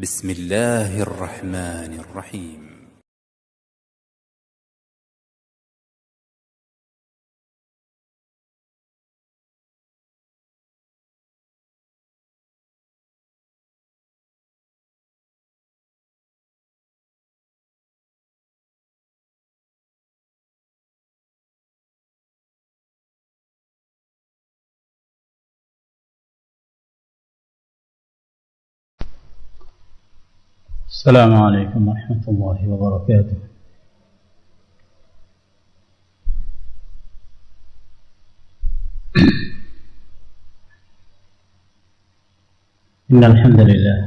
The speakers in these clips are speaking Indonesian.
بسم الله الرحمن الرحيم. السلام عليكم ورحمة الله وبركاته. إن الحمد لله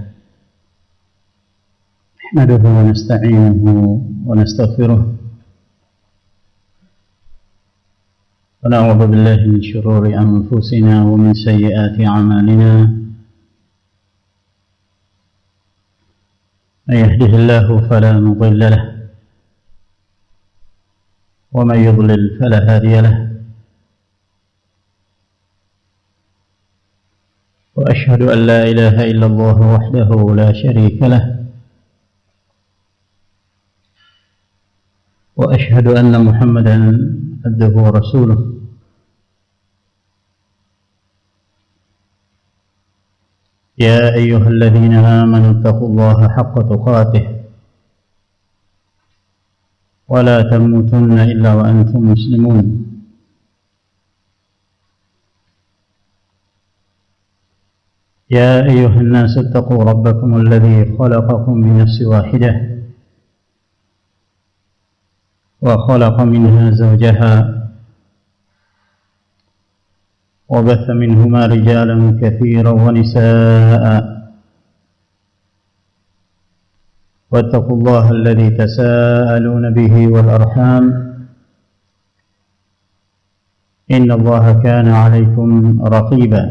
نحمده ونستعينه ونستغفره ونعوذ بالله من شرور أنفسنا ومن سيئات أعمالنا. من يهده الله فلا مضل له ومن يضلل فلا هادي له، وأشهد أن لا إله إلا الله وحده لا شريك له، وأشهد أن محمدا عبده ورسوله. يا أيها الذين آمنوا اتقوا الله حق تقاته ولا تموتن إلا وأنتم مسلمون. يا أيها الناس اتقوا ربكم الذي خلقكم من نفس واحدة وخلق منها زوجها وبث منهما رجالا كثيرا ونساء، واتقوا الله الذي تساءلون به والأرحام إن الله كان عليكم رقيبا.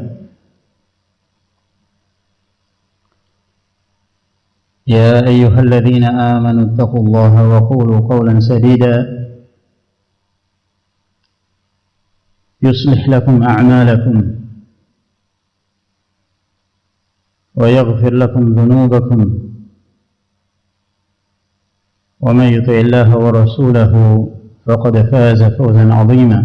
يا أيها الذين آمنوا اتقوا الله وقولوا قولا سديدا يصلح لكم أعمالكم ويغفر لكم ذنوبكم، ومن يطع الله ورسوله فقد فاز فوزا عظيما.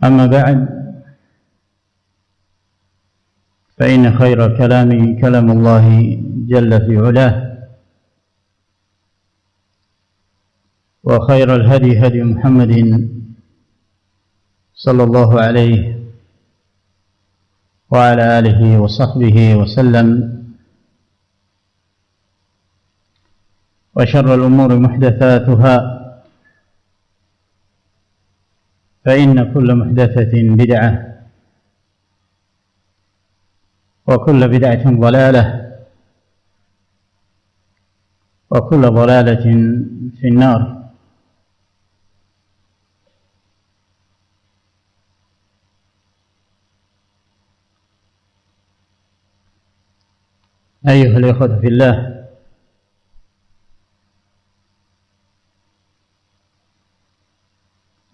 أما بعد، فإن خير الكلام كلام الله جل في علاه، وخير الهدي هدي محمد صلى الله عليه وعلى آله وصحبه وسلم، وشر الأمور محدثاتها، فإن كل محدثة بدعة وكل بدعة ضلالة وكل ضلالة في النار. أيها الإخوة في الله،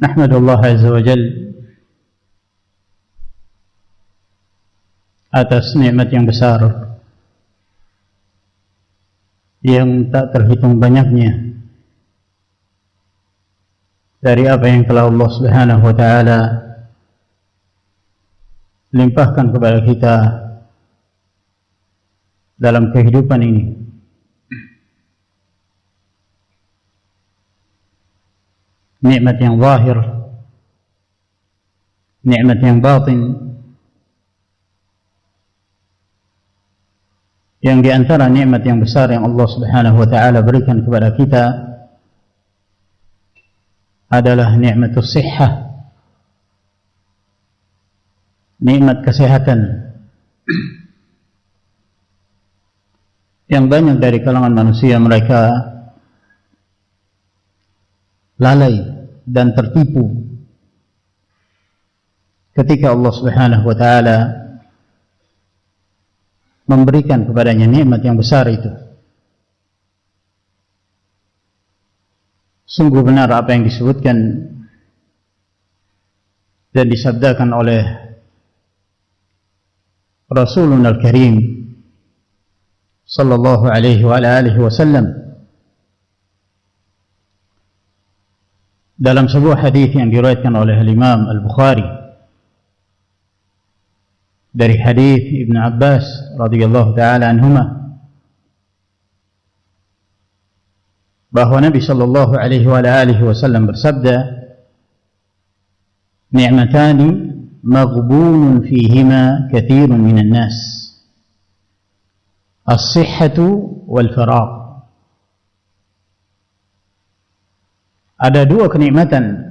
نحمد الله عز وجل atas nikmat yang besar yang tak terhitung banyaknya dari apa yang telah Allah Subhanahu wa taala limpahkan kepada kita dalam kehidupan ini. Nikmat yang zahir, nikmat yang batin, yang di antara nikmat yang besar yang Allah Subhanahu wa taala berikan kepada kita adalah nikmatus sihhah, nikmat kesehatan. Yang banyak dari kalangan manusia mereka lalai dan tertipu ketika Allah Subhanahu wa taala memberikan kepadanya nikmat yang besar itu. Sungguh benar apa yang disebutkan dan disabdakan oleh Rasuluna al-Karim sallallahu alaihi wa alihi wasallam dalam sebuah hadis yang diriwayatkan oleh Imam Al-Bukhari dari hadis Ibn Abbas radhiyallahu taala anhuma, bahwa Nabi sallallahu alaihi wa alihi wasallam bersabda, ni'matani maghbunun fihima katsirun minan nas, as-sihhatu wal faragh. Ada dua kenikmatan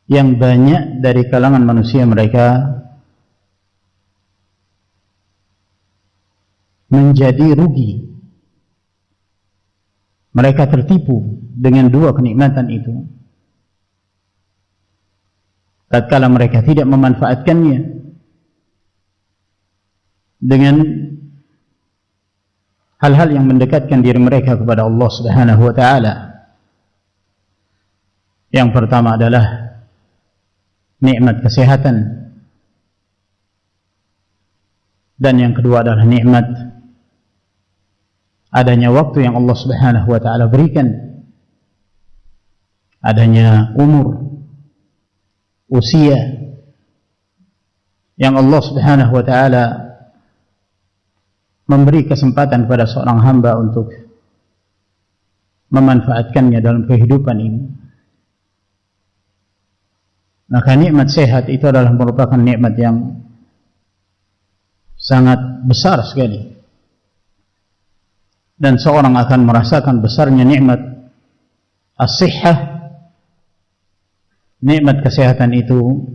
yang banyak dari kalangan manusia mereka menjadi rugi. Mereka tertipu dengan dua kenikmatan itu tatkala mereka tidak memanfaatkannya dengan hal-hal yang mendekatkan diri mereka kepada Allah Subhanahu wa taala. Yang pertama adalah nikmat kesehatan, dan yang kedua adalah nikmat adanya waktu yang Allah Subhanahu wa taala berikan, adanya umur, usia yang Allah Subhanahu wa taala memberi kesempatan kepada seorang hamba untuk memanfaatkannya dalam kehidupan ini. Maka nikmat sehat itu adalah merupakan nikmat yang sangat besar sekali, dan seorang akan merasakan besarnya nikmat as-sihhah. Nikmat kesehatan itu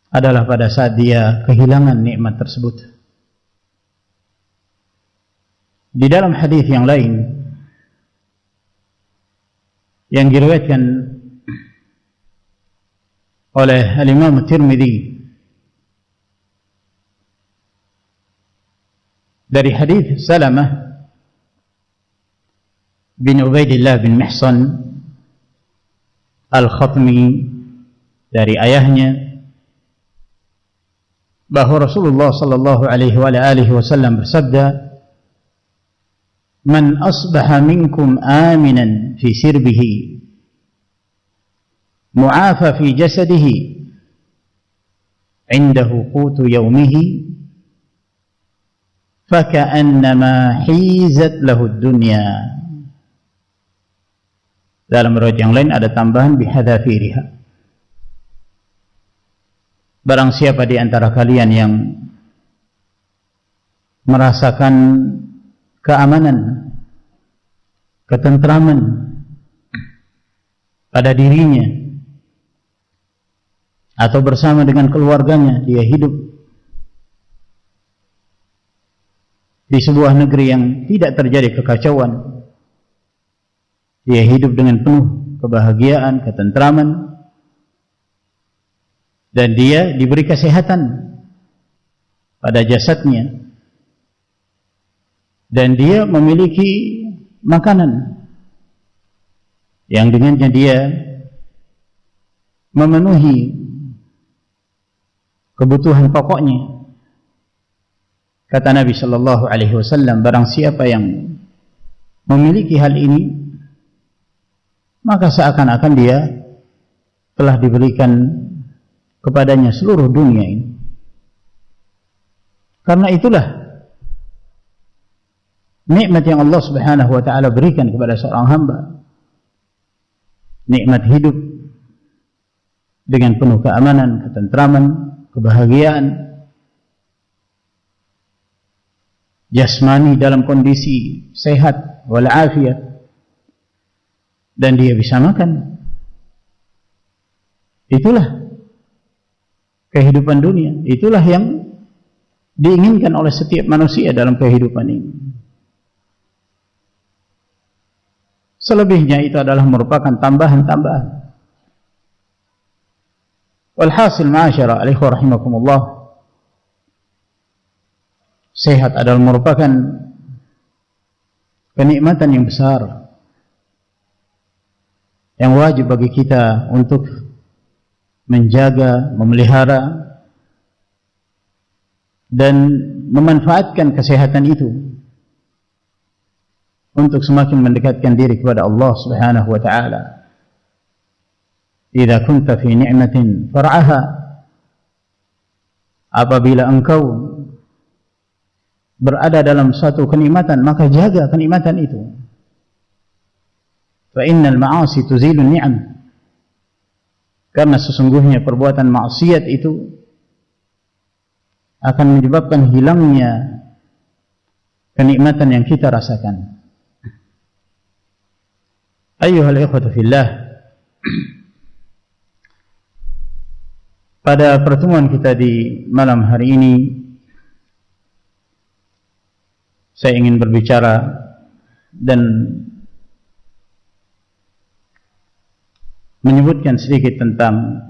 adalah pada saat dia kehilangan nikmat tersebut. Di dalam hadis yang lain yang diriwayatkan oleh Al-Imam Tirmidzi dari hadis Salamah bin Ubaidillah bin Mihsan Al-Khatmi dari ayahnya, bahwa Rasulullah sallallahu alaihi wa alihi wasallam bersabda, "Man asbaha minkum aminan fi sirbihi mu'afa fi jasadihi indahu qutu yaumihi faka'annama hizat lahu dunya." Dalam riwayat yang lain ada tambahan bihadafiriha. Barang siapa di antara kalian yang merasakan keamanan, ketentraman pada dirinya atau bersama dengan keluarganya, dia hidup di sebuah negeri yang tidak terjadi kekacauan, dia hidup dengan penuh kebahagiaan, ketentraman, dan dia diberi kesehatan pada jasadnya, dan dia memiliki makanan yang dengannya dia memenuhi kebutuhan pokoknya. Kata Nabi sallallahu alaihi wasallam, barang siapa yang memiliki hal ini, maka seakan-akan dia telah diberikan kepadanya seluruh dunia ini. Karena itulah nikmat yang Allah Subhanahu wa taala berikan kepada seorang hamba, nikmat hidup dengan penuh keamanan, ketentraman, kebahagiaan jasmani dalam kondisi sehat walafiat, dan dia bisa makan. Itulah kehidupan dunia, itulah yang diinginkan oleh setiap manusia dalam kehidupan ini. Selebihnya itu adalah merupakan tambahan-tambahan. Walhasil ma'asyara alaihi rahimakumullah, sehat adalah merupakan kenikmatan yang besar yang wajib bagi kita untuk menjaga, memelihara, dan memanfaatkan kesehatan itu untuk semakin mendekatkan diri kepada Allah Subhanahu wa taala. Idza kunta fi ni'matin far'aha, apabila engkau berada dalam suatu kenikmatan, maka jaga kenikmatan itu. Fa innal ma'asi tuzilu ni'am, karena sesungguhnya perbuatan maksiat itu akan menyebabkan hilangnya kenikmatan yang kita rasakan. Ayyuhal ikhwatu fillah, pada pertemuan kita di malam hari ini saya ingin berbicara dan menyebutkan sedikit tentang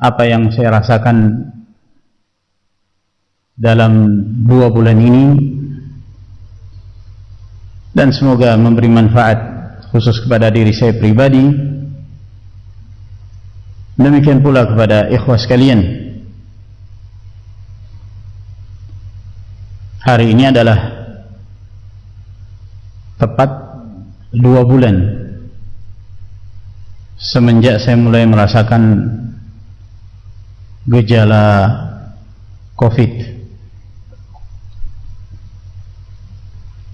apa yang saya rasakan dalam 2 bulan ini, dan semoga memberi manfaat khusus kepada diri saya pribadi, demikian pula kepada ikhwah sekalian. Hari ini adalah tepat 2 bulan semenjak saya mulai merasakan gejala COVID.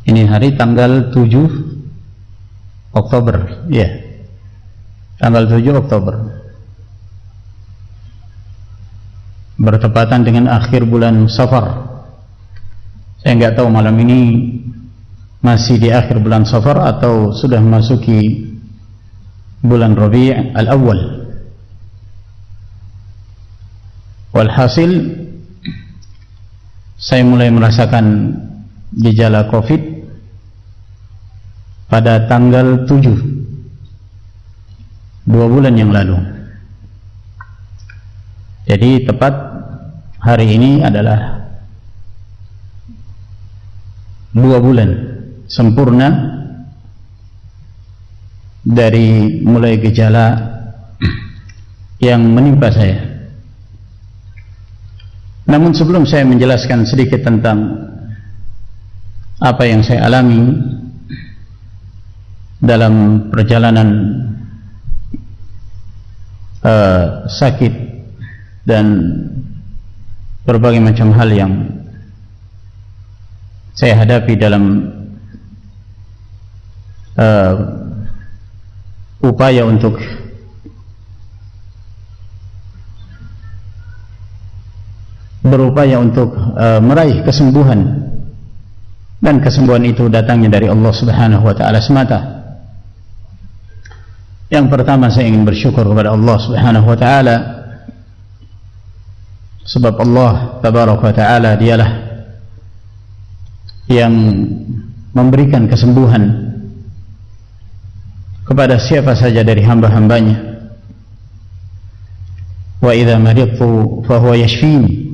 Ini hari tanggal 7 Oktober, ya, tanggal 7 Oktober, bertepatan dengan akhir bulan Safar. Saya nggak tahu malam ini masih di akhir bulan Safar atau sudah memasuki bulan Rabi' al-Awwal. Walhasil saya mulai merasakan gejala COVID pada tanggal 7, 2 bulan yang lalu. Jadi tepat hari ini adalah 2 bulan sempurna dari mulai gejala yang menimpa saya. Namun sebelum saya menjelaskan sedikit tentang apa yang saya alami dalam perjalanan sakit dan berbagai macam hal yang saya hadapi dalam upaya untuk meraih kesembuhan, dan kesembuhan itu datangnya dari Allah Subhanahu wa taala semata. Yang pertama, saya ingin bersyukur kepada Allah Subhanahu wa taala, sebab Allah Tabaraka wa taala dialah yang memberikan kesembuhan kepada siapa saja dari hamba-hambanya. Wa idza maridtu fa huwa yashfini.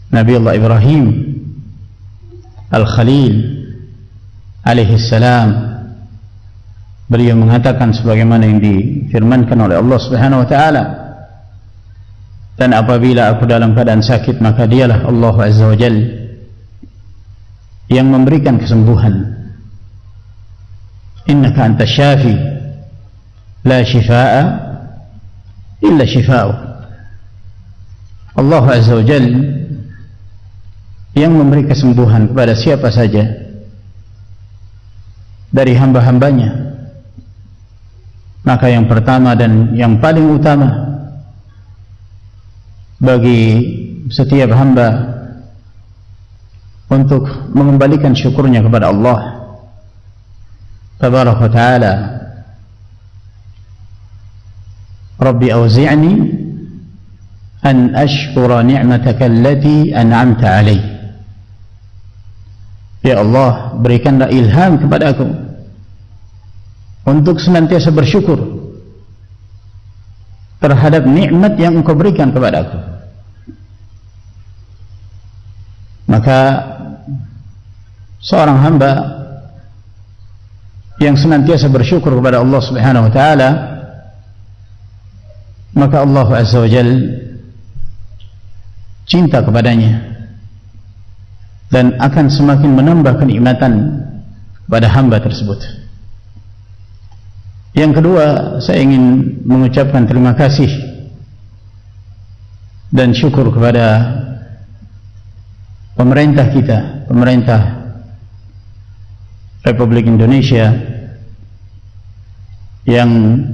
Nabi Allah Ibrahim Al-Khalil alaihi salam, beliau mengatakan sebagaimana yang difirmankan oleh Allah Subhanahu wa taala, dan apabila aku dalam keadaan sakit, maka dialah Allah Azza wa Jalla yang memberikan kesembuhan. Innaka anta syafi la shifaa'a illa shifaa'u. Allah Azza wa Jalla yang memberi kesembuhan kepada siapa saja dari hamba-hambanya. Maka yang pertama dan yang paling utama bagi setiap hamba untuk mengembalikan syukurnya kepada Allah Tabaraka wa ta'ala. Rabbi awzi'ni an ashkura ni'mataka allati an'amta alayya. Ya Allah, berikanlah ilham kepada aku untuk senantiasa bersyukur terhadap nikmat yang Engkau berikan kepada aku. Maka seorang hamba yang senantiasa bersyukur kepada Allah Subhanahu wa taala, maka Allah Azza wa Jalla cinta kepadanya dan akan semakin menambah kenikmatan pada hamba tersebut. Yang kedua, saya ingin mengucapkan terima kasih dan syukur kepada pemerintah kita, pemerintah Republik Indonesia yang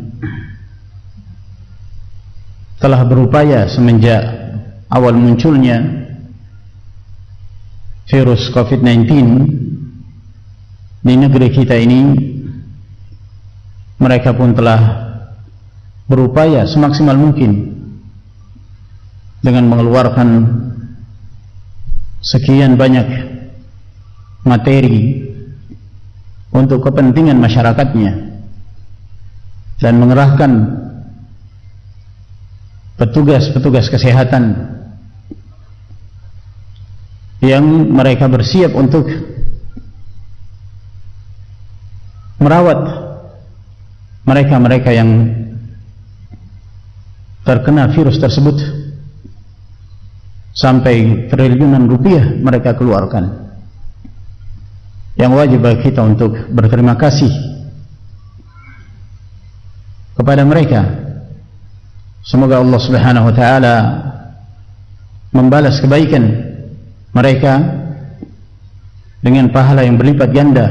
telah berupaya semenjak awal munculnya virus COVID-19 di negeri kita ini. Mereka pun telah berupaya semaksimal mungkin dengan mengeluarkan sekian banyak materi untuk kepentingan masyarakatnya dan mengerahkan petugas-petugas kesehatan yang mereka bersiap untuk merawat mereka-mereka yang terkena virus tersebut. Sampai triliunan rupiah mereka keluarkan. Yang wajib bagi kita untuk berterima kasih kepada mereka. Semoga Allah Subhanahu wa taala membalas kebaikan mereka dengan pahala yang berlipat ganda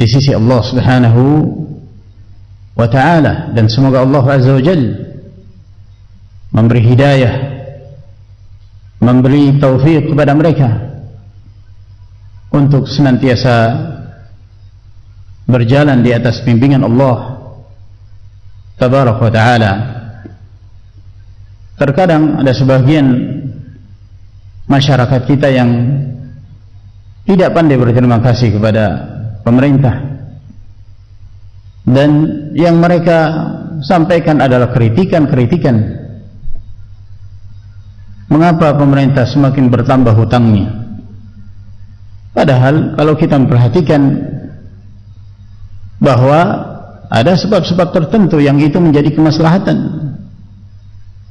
di sisi Allah Subhanahu wa ta'ala, dan semoga Allah Azza wa Jalla memberi hidayah, memberi taufik kepada mereka untuk senantiasa berjalan di atas bimbingan Allah Tabaraka wa ta'ala. Terkadang ada sebagian masyarakat kita yang tidak pandai berterima kasih kepada pemerintah, dan yang mereka sampaikan adalah kritikan-kritikan. Mengapa pemerintah semakin bertambah hutangnya? Padahal kalau kita memperhatikan bahwa ada sebab-sebab tertentu yang itu menjadi kemaslahatan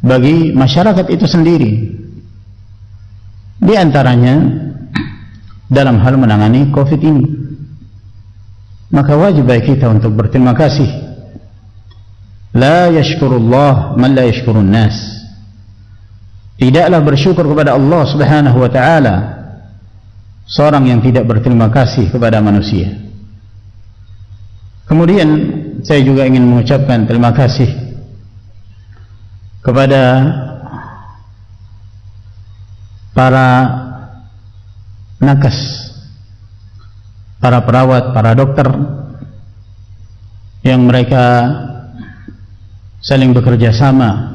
bagi masyarakat itu sendiri. Di antaranya dalam hal menangani COVID ini. Maka wajib bagi kita untuk berterima kasih. La yashkurullah man la yashkurun nas. Tidaklah bersyukur kepada Allah Subhanahu wa ta'ala seorang yang tidak berterima kasih kepada manusia. Kemudian saya juga ingin mengucapkan terima kasih kepada para nakes, para perawat, para dokter yang mereka saling bekerja sama,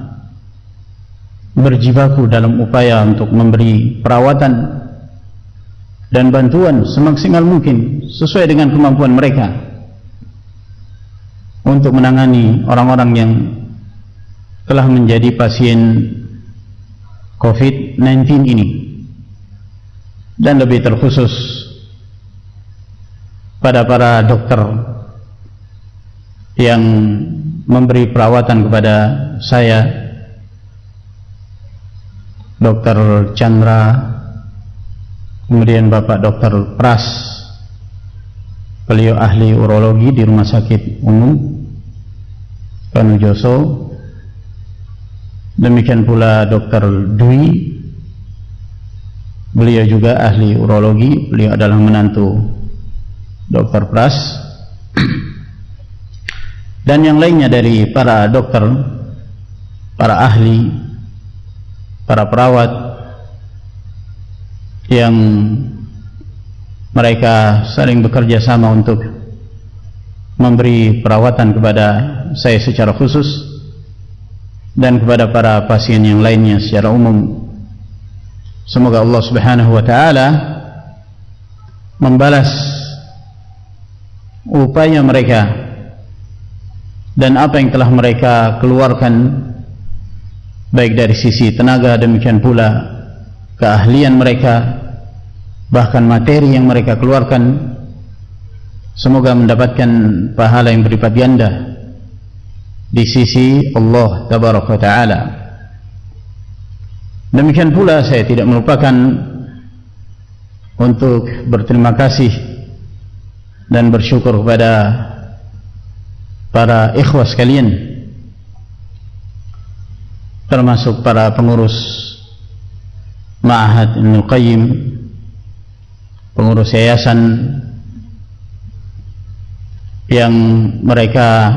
berjibaku dalam upaya untuk memberi perawatan dan bantuan semaksimal mungkin sesuai dengan kemampuan mereka untuk menangani orang-orang yang telah menjadi pasien COVID-19 ini, dan lebih terkhusus pada para dokter yang memberi perawatan kepada saya, Dr. Chandra, kemudian Bapak Dr. Pras, beliau ahli urologi di Rumah Sakit Umum Kanujoso. Demikian pula Dr. Dwi, beliau juga ahli urologi, beliau adalah menantu Dr. Pras, dan yang lainnya dari para dokter, para ahli, para perawat yang mereka saling bekerja sama untuk memberi perawatan kepada saya secara khusus dan kepada para pasien yang lainnya secara umum. Semoga Allah Subhanahu wa ta'ala membalas upaya mereka dan apa yang telah mereka keluarkan, baik dari sisi tenaga, demikian pula keahlian mereka, bahkan materi yang mereka keluarkan. Semoga mendapatkan pahala yang berlipat ganda di sisi Allah Tabaraka wa ta'ala. Demikian pula saya tidak melupakan untuk berterima kasih dan bersyukur kepada para ikhwah sekalian, termasuk para pengurus Ma'had Ibnul Qayyim, pengurus yayasan yang mereka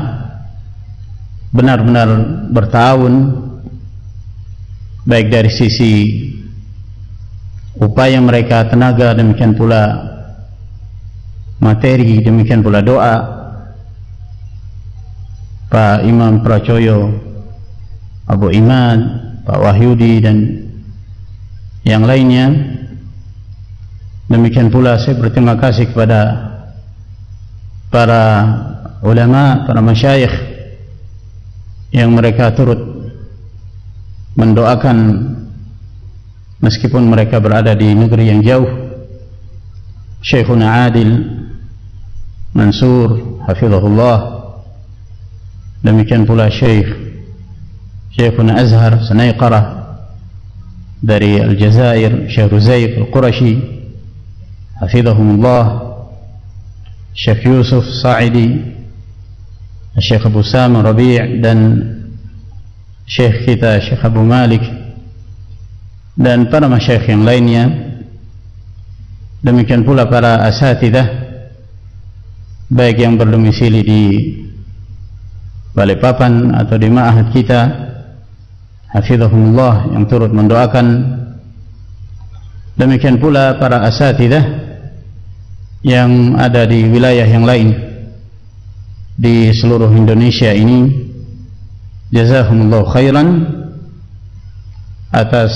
benar-benar bertahun, baik dari sisi upaya mereka, tenaga, demikian pula materi, demikian pula doa. Pak Imam Pracoyo, Abu Imad, Pak Wahyudi dan yang lainnya. Demikian pula saya berterima kasih kepada para ulama, para masyayikh yang mereka turut mendoakan meskipun mereka berada di negeri yang jauh. Syekhuna Adil Mansur hafizahullah, demikian pula Syekhuna Azhar Sanaiqarah dari Aljazair, Syekh Ruzaik Al-Qurashi hafizahumullah, Syekh Yusuf Sa'idi, Syekh Abu Sama Rabi' dan Syekh kita Syekh Abu Malik dan para masyayikh yang lainnya. Demikian pula para asatidah baik yang berdomisili di Balikpapan atau di ma'had kita hafizahumullah yang turut mendoakan. Demikian pula para asatidah yang ada di wilayah yang lain di seluruh Indonesia ini, jazakumullah khairan atas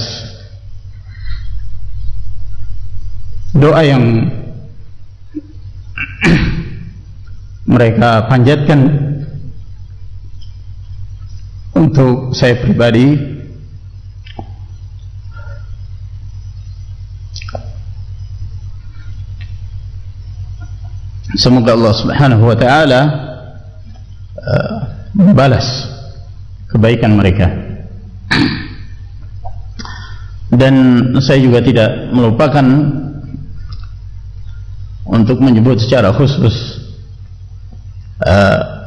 doa yang mereka panjatkan untuk saya pribadi. Semoga Allah Subhanahu wa taala membalas kebaikan mereka. Dan saya juga tidak melupakan untuk menyebut secara khusus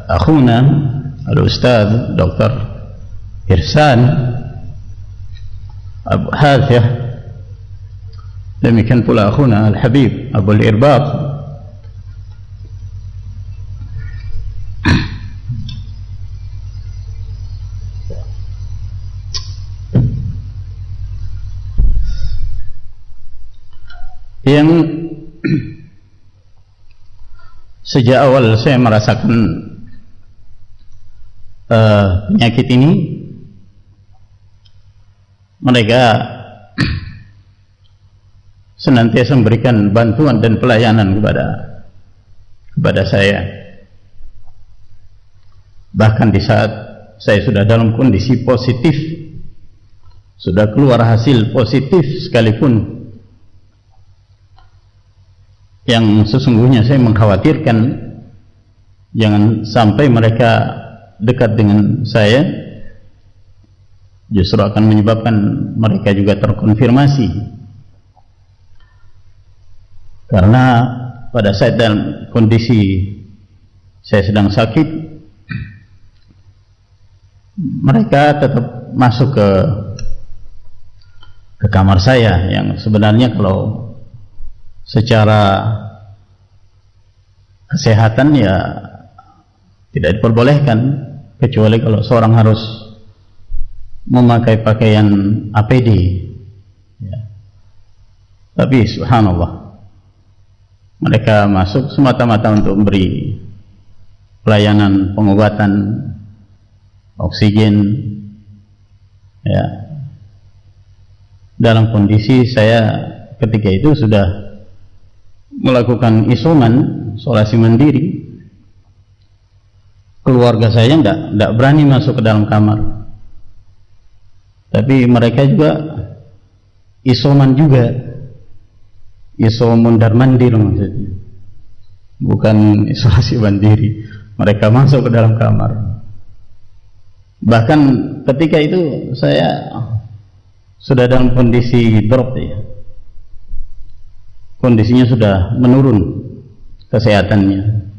akhuna al-Ustaz Dr. Irsan Abu Hafiz, demikian pula akhuna al-Habib Abu al-Irbaq yang sejak awal saya merasakan penyakit ini, mereka senantiasa memberikan bantuan dan pelayanan kepada saya. Bahkan di saat saya sudah dalam kondisi positif, sudah keluar hasil positif sekalipun, yang sesungguhnya saya mengkhawatirkan jangan sampai mereka dekat dengan saya, justru akan menyebabkan mereka juga terkonfirmasi. Karena pada saat dalam kondisi saya sedang sakit, mereka tetap masuk ke kamar saya, yang sebenarnya kalau secara kesehatan ya tidak diperbolehkan, kecuali kalau seorang harus memakai pakaian APD ya. Tapi subhanallah, mereka masuk semata-mata untuk memberi pelayanan pengobatan, oksigen ya. Dalam kondisi saya ketika itu sudah melakukan isoman, isolasi mandiri, keluarga saya tidak berani masuk ke dalam kamar, tapi mereka juga isoman juga, iso mundar mandir maksudnya, bukan isolasi mandiri. Mereka masuk ke dalam kamar. Bahkan ketika itu saya sudah dalam kondisi drop ya. Kondisinya sudah menurun kesehatannya.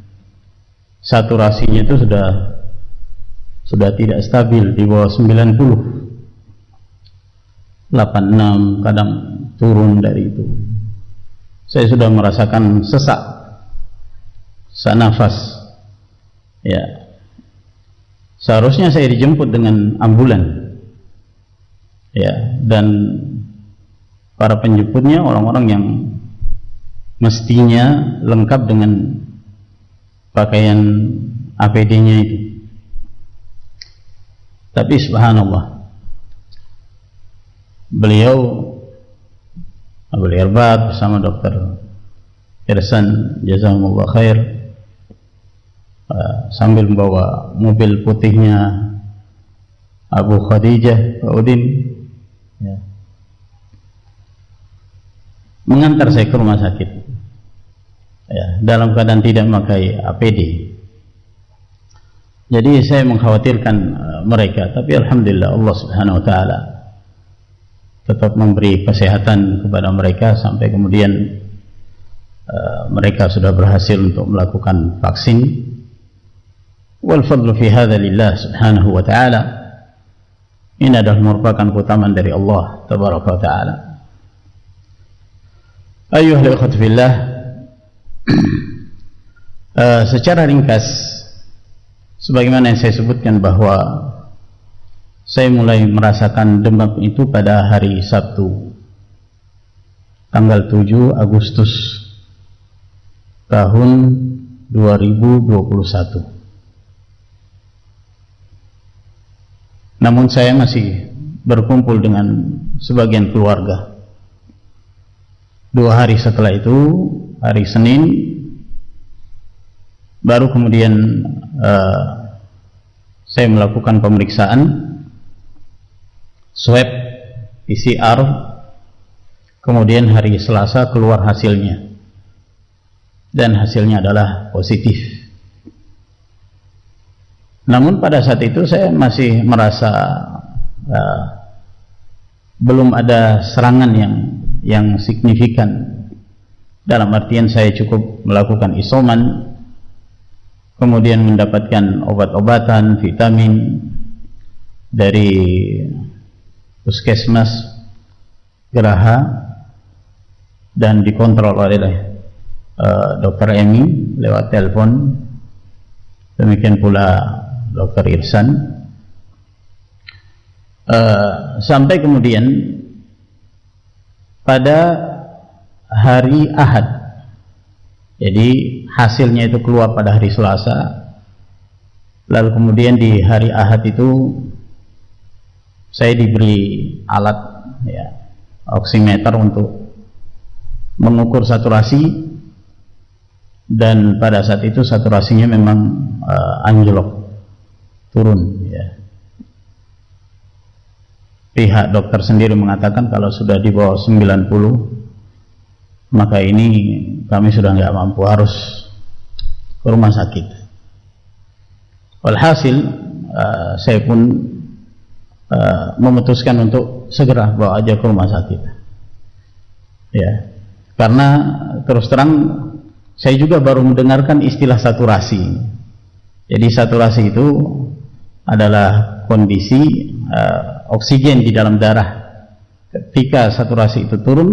Saturasinya itu sudah tidak stabil di bawah 90. 86 kadang turun dari itu. Saya sudah merasakan sesak nafas. Ya. Seharusnya saya dijemput dengan ambulan. Ya, dan para penjemputnya orang-orang yang mestinya lengkap dengan pakaian APD-nya itu. Tapi subhanallah, beliau Abu Irbad bersama Dr. Irsan jazakumullah khair sambil membawa mobil putihnya Abu Khadijah Pak Udin ya, mengantar saya ke rumah sakit ya, dalam keadaan tidak memakai APD. Jadi saya mengkhawatirkan mereka, tapi alhamdulillah Allah Subhanahu wa taala tetap memberi kesehatan kepada mereka sampai kemudian mereka sudah berhasil untuk melakukan vaksin. Wal fadlu fi hadza lillah Subhanahu wa taala. Ini adalah merupakan keutamaan dari Allah tabaraka wa taala. Ayyuhal ikhwatu fillah, secara ringkas sebagaimana yang saya sebutkan bahwa saya mulai merasakan demam itu pada hari Sabtu tanggal 7 Agustus tahun 2021. Namun saya masih berkumpul dengan sebagian keluarga. 2 hari setelah itu, hari Senin, baru kemudian saya melakukan pemeriksaan swab PCR, kemudian hari Selasa keluar hasilnya, dan hasilnya adalah positif. Namun pada saat itu saya masih merasa belum ada serangan yang signifikan, dalam artian saya cukup melakukan isoman, kemudian mendapatkan obat-obatan, vitamin dari Puskesmas Geraha dan dikontrol oleh Dr. Emi lewat telepon, demikian pula Dr. Irsan, sampai kemudian pada hari Ahad, jadi hasilnya itu keluar pada hari Selasa, lalu kemudian di hari Ahad itu saya diberi alat ya, oximeter untuk mengukur saturasi, dan pada saat itu saturasinya memang anjlok, turun ya. Pihak dokter sendiri mengatakan kalau sudah di bawah 90 maka ini kami sudah nggak mampu, harus ke rumah sakit. Walhasil saya pun memutuskan untuk segera bawa aja ke rumah sakit ya, karena terus terang saya juga baru mendengarkan istilah saturasi. Jadi saturasi itu adalah kondisi oksigen di dalam darah. Ketika saturasi itu turun,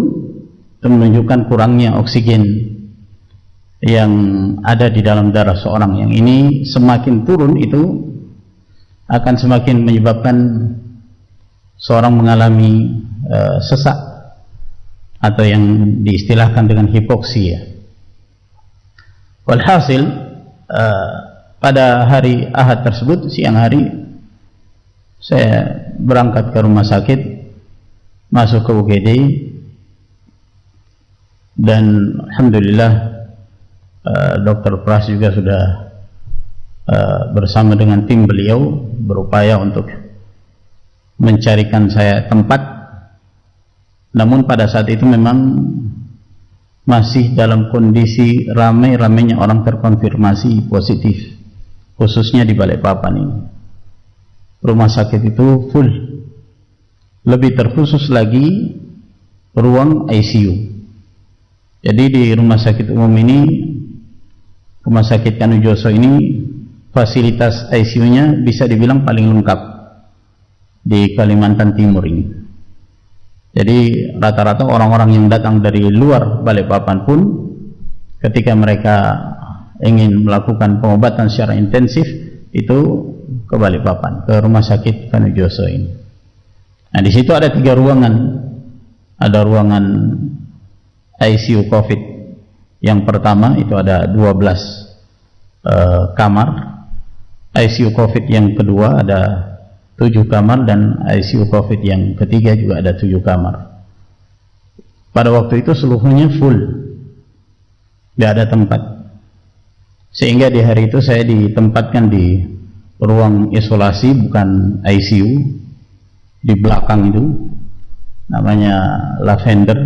itu menunjukkan kurangnya oksigen yang ada di dalam darah seorang. Yang ini semakin turun itu akan semakin menyebabkan seorang mengalami sesak atau yang diistilahkan dengan hipoksia. Walhasil pada hari Ahad tersebut, siang hari, saya berangkat ke rumah sakit, masuk ke UGD, dan alhamdulillah Dr. Pras juga sudah bersama dengan tim beliau berupaya untuk mencarikan saya tempat. Namun pada saat itu memang masih dalam kondisi ramai-ramainya orang terkonfirmasi positif, khususnya di Balikpapan ini. Rumah sakit itu full lebih terkhusus lagi ruang ICU. Jadi di rumah sakit umum ini, rumah sakit Kanujoso ini, fasilitas ICU-nya bisa dibilang paling lengkap di Kalimantan Timur ini. Jadi rata-rata orang-orang yang datang dari luar Balikpapan pun ketika mereka ingin melakukan pengobatan secara intensif itu ke Balikpapan, ke rumah sakit Kanujoso ini. Nah, di situ ada 3 ruangan. Ada ruangan ICU COVID yang pertama itu ada 12 kamar. ICU COVID yang kedua ada 7 kamar, dan ICU COVID yang ketiga juga ada 7 kamar. Pada waktu itu seluruhnya full, tidak ada tempat. Sehingga di hari itu saya ditempatkan di ruang isolasi, bukan ICU, di belakang itu, namanya Lavender.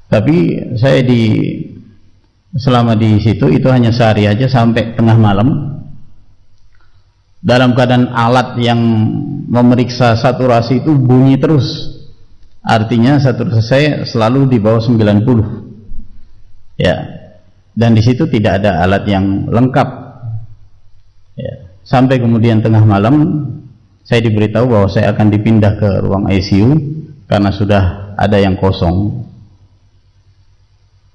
Tapi saya selama di situ itu hanya sehari aja, sampai tengah malam, dalam keadaan alat yang memeriksa saturasi itu bunyi terus. Artinya saturasi saya selalu di bawah 90. Ya. Dan di situ tidak ada alat yang lengkap. Ya. Sampai kemudian tengah malam saya diberitahu bahwa saya akan dipindah ke ruang ICU karena sudah ada yang kosong.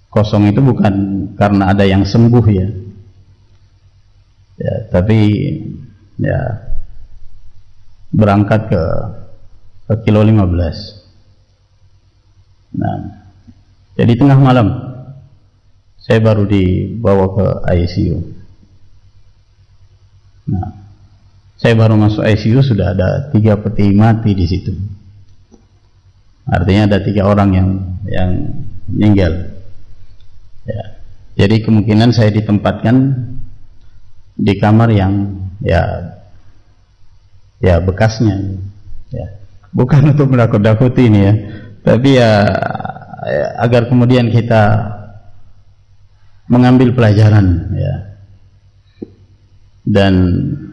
Kosong itu bukan karena ada yang sembuh ya, tapi ya berangkat ke kilo 15. Nah, jadi tengah malam saya baru dibawa ke ICU. Nah, saya baru masuk ICU sudah ada 3 peti mati di situ. Artinya ada 3 orang yang meninggal. Ya. Jadi kemungkinan saya ditempatkan di kamar yang ya bekasnya. Ya. Bukan untuk menakut-nakuti ini ya, tapi ya agar kemudian kita mengambil pelajaran ya, dan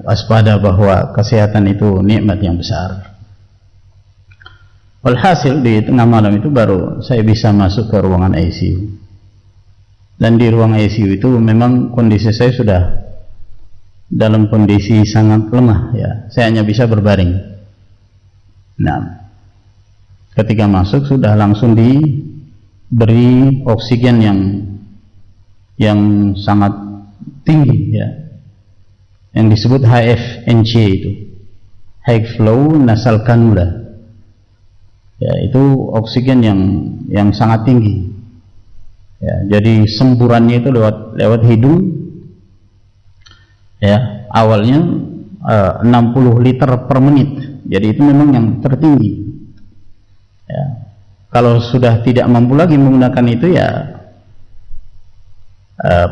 waspada bahwa kesehatan itu nikmat yang besar. Walhasil di tengah malam itu baru saya bisa masuk ke ruangan ICU. Dan di ruang ICU itu memang kondisi saya sudah dalam kondisi sangat lemah ya. Saya hanya bisa berbaring. Nah, ketika masuk sudah langsung diberi oksigen yang sangat tinggi ya, yang disebut HFNC itu, high flow nasal cannula ya, itu oksigen yang sangat tinggi ya, jadi semburannya itu lewat hidung ya, awalnya 60 liter per menit, jadi itu memang yang tertinggi ya. Kalau sudah tidak mampu lagi menggunakan itu ya,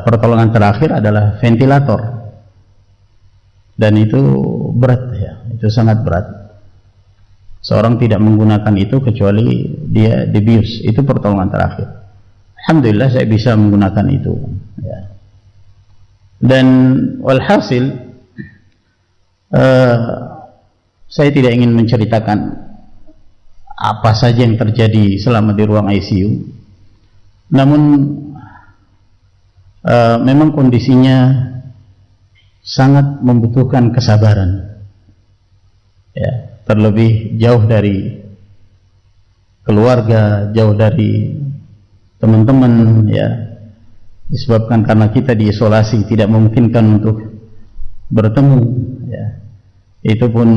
pertolongan terakhir adalah ventilator, dan itu berat ya, itu sangat berat. Seorang tidak menggunakan itu kecuali dia dibius, itu pertolongan terakhir. Alhamdulillah saya bisa menggunakan itu ya. Dan walhasil saya tidak ingin menceritakan apa saja yang terjadi selama di ruang ICU, namun memang kondisinya sangat membutuhkan kesabaran ya, terlebih jauh dari keluarga, jauh dari teman-teman ya, disebabkan karena kita diisolasi tidak memungkinkan untuk bertemu ya. Itu pun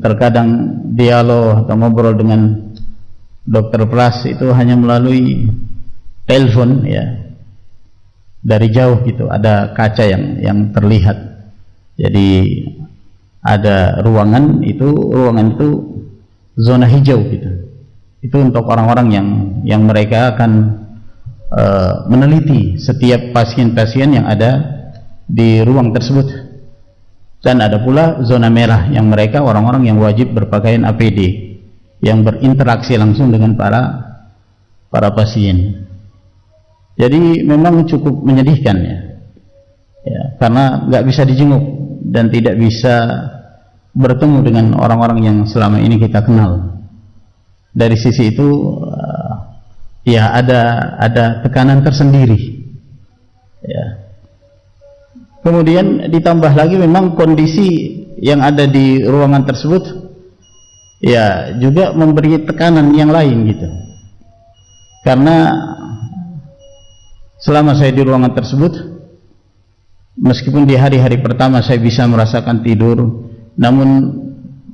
terkadang dialog atau ngobrol dengan dokter Pras itu hanya melalui telepon ya, dari jauh gitu, ada kaca yang terlihat. Jadi ada ruangan itu zona hijau gitu. Itu untuk orang-orang yang mereka akan meneliti setiap pasien-pasien yang ada di ruang tersebut. Dan ada pula zona merah yang mereka orang-orang yang wajib berpakaian APD, yang berinteraksi langsung dengan para pasien. Jadi memang cukup menyedihkan ya, karena nggak bisa dijenguk dan tidak bisa bertemu dengan orang-orang yang selama ini kita kenal. Dari sisi itu ya ada tekanan tersendiri. Ya. Kemudian ditambah lagi memang kondisi yang ada di ruangan tersebut ya juga memberi tekanan yang lain gitu. Karena selama saya di ruangan tersebut, meskipun di hari-hari pertama saya bisa merasakan tidur, namun